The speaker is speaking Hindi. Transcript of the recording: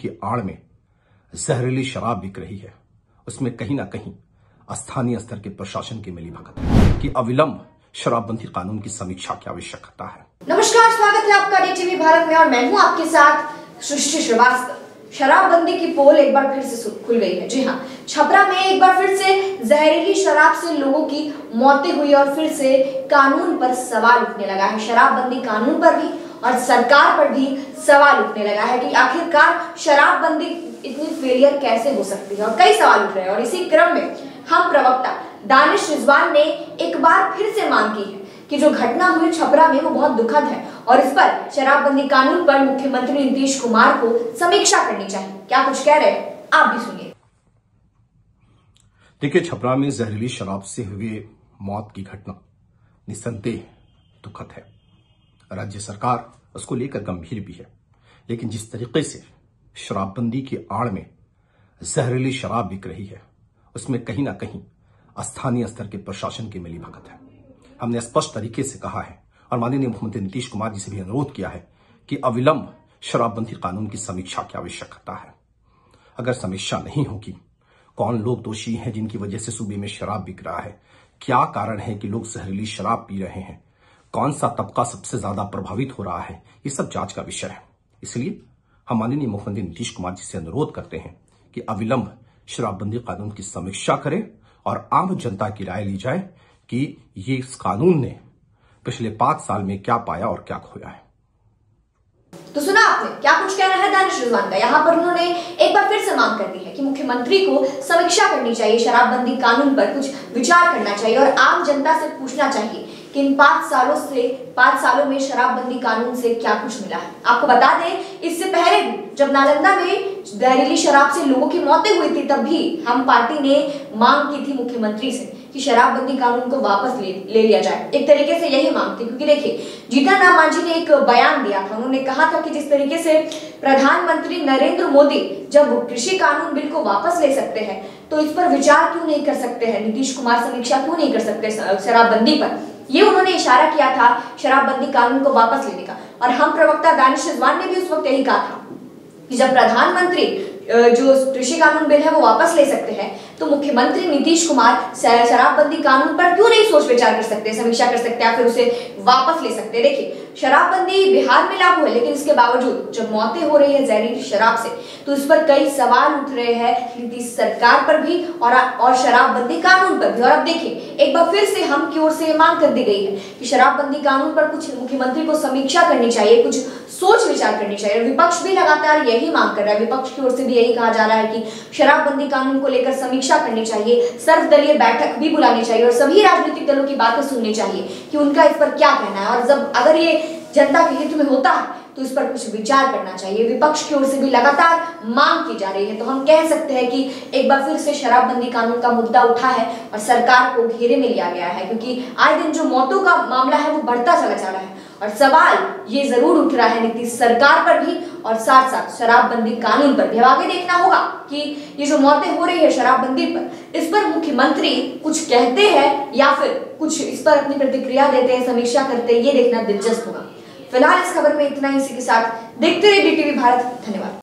की आड़ में जहरीली शराब बिक रही है, उसमें कहीं ना कहीं स्थानीय स्तर के प्रशासन की मिलीभगत है कि अविलंब शराबबंदी कानून की समीक्षा की आवश्यकता है। नमस्कार, स्वागत है आपका डीटीवी भारत में और मैं हूं आपके साथ सृष्टि श्रीवास्तव। शराबबंदी की पोल एक बार फिर से खुल गई है। जी हां, छपरा में एक बार फिर से जहरीली शराब से लोगों की मौतें हुई और फिर से कानून पर सवाल उठने लगा है। शराबबंदी कानून पर भी और सरकार पर भी सवाल उठने लगा है कि आखिरकार शराबबंदी इतनी फेलियर कैसे हो सकती है और कई सवाल उठ रहे हैं। और इसी क्रम में हम प्रवक्ता दानिश रिजवान ने एक बार फिर से मांग की है कि जो घटना हुई छपरा में वो बहुत दुखद है और इस पर शराबबंदी कानून पर मुख्यमंत्री नीतीश कुमार को समीक्षा करनी चाहिए। क्या कुछ कह रहे हैं आप भी सुनिए। देखिए, छपरा में जहरीली शराब से हुए मौत की घटना निस्संदेह दुखद है। राज्य सरकार उसको लेकर गंभीर भी है, लेकिन जिस तरीके से शराबबंदी की आड़ में जहरीली शराब बिक रही है, उसमें कहीं ना कहीं स्थानीय स्तर के प्रशासन की मिलीभगत है। हमने स्पष्ट तरीके से कहा है और माननीय मुख्यमंत्री नीतीश कुमार जी से भी अनुरोध किया है कि अविलंब शराबबंदी कानून की समीक्षा की आवश्यकता है। अगर समीक्षा नहीं होगी, कौन लोग दोषी हैं जिनकी वजह से सूबे में शराब बिक रहा है, क्या कारण है कि लोग जहरीली शराब पी रहे हैं, कौन सा तबका सबसे ज्यादा प्रभावित हो रहा है, ये सब जांच का विषय है। इसलिए हम माननीय मुख्यमंत्री नीतीश कुमार जी से अनुरोध करते हैं कि अविलंब शराबबंदी कानून की समीक्षा करें और आम जनता की राय ली जाए कि ये इस कानून ने पिछले 5 साल में क्या पाया और क्या खोया है। तो सुना आपने क्या कुछ कहना है दानिश रिजवान का। यहाँ पर उन्होंने एक बार फिर से मांग कर दी है कि मुख्यमंत्री को समीक्षा करनी चाहिए, शराबबंदी कानून पर कुछ विचार करना चाहिए और आम जनता से पूछना चाहिए कि इन 5 सालों में शराबबंदी कानून से क्या कुछ मिला है। आपको बता दें, इससे पहले जब नालंदा में जहरीली शराब से लोगों की मौतें हुई थी, तब भी हम पार्टी ने मांग की थी मुख्यमंत्री से कि शराबबंदी कानून को वापस ले लिया जाए। एक तरीके से यही मांग थी, क्योंकि देखिए, जीतन राम मांझी ने एक बयान दिया था। उन्होंने कहा था कि जिस तरीके से प्रधानमंत्री नरेंद्र मोदी जब कृषि कानून बिल को वापस ले सकते हैं, तो इस पर विचार क्यों नहीं कर सकते हैं, नीतीश कुमार समीक्षा क्यों नहीं कर सकते शराबबंदी पर। ये उन्होंने इशारा किया था शराबबंदी कानून को वापस लेने का। और हम प्रवक्ता दानिश रिजवान ने भी उस वक्त यही कहा था कि जब प्रधानमंत्री जो कृषि कानून बिल है वो वापस ले सकते हैं, तो मुख्यमंत्री नीतीश कुमार शराबबंदी कानून पर क्यों नहीं सोच विचार कर सकते, समीक्षा कर सकते या फिर उसे वापस ले सकते। देखिए, शराबबंदी बिहार में लागू है, लेकिन इसके बावजूद जब मौतें हो रही है जहरीली शराब से, तो इस पर कई सवाल उठ रहे हैं नीतीश सरकार पर भी और शराबबंदी कानून पर भी। और अब देखिए, एक बार फिर से हम की ओर से मांग कर दी गई है कि शराबबंदी कानून पर कुछ मुख्यमंत्री को समीक्षा करनी चाहिए, कुछ सोच विचार करनी चाहिए। विपक्ष भी लगातार यही मांग कर रहा है। विपक्ष की ओर से भी यही कहा जा रहा है कि शराबबंदी कानून को लेकर समीक्षा करनी चाहिए, सर्वदलीय बैठक भी बुलानी चाहिए और सभी राजनीतिक दलों की बातें सुननी चाहिए कि उनका इस पर क्या कहना है। और अगर ये जनता के हित में होता है तो इस पर कुछ विचार करना चाहिए। विपक्ष की ओर से भी लगातार मांग की जा रही है। तो हम कह सकते हैं कि एक बार फिर से शराबबंदी कानून का मुद्दा उठा है और सरकार को घेरे में लिया गया है, क्योंकि आए दिन जो मौतों का मामला है वो बढ़ता चला जा रहा है। और सवाल ये जरूर उठ रहा है नीतीश सरकार पर भी और साथ साथ शराबबंदी कानून पर भी। अब आगे देखना होगा कि ये जो मौतें हो रही है शराबबंदी पर, इस पर मुख्यमंत्री कुछ कहते हैं या फिर कुछ इस पर अपनी प्रतिक्रिया देते हैं, समीक्षा करते हैं, ये देखना दिलचस्प होगा। फिलहाल इस खबर में इतना ही। इसी के साथ देखते रहिए डीटीवी भारत। धन्यवाद।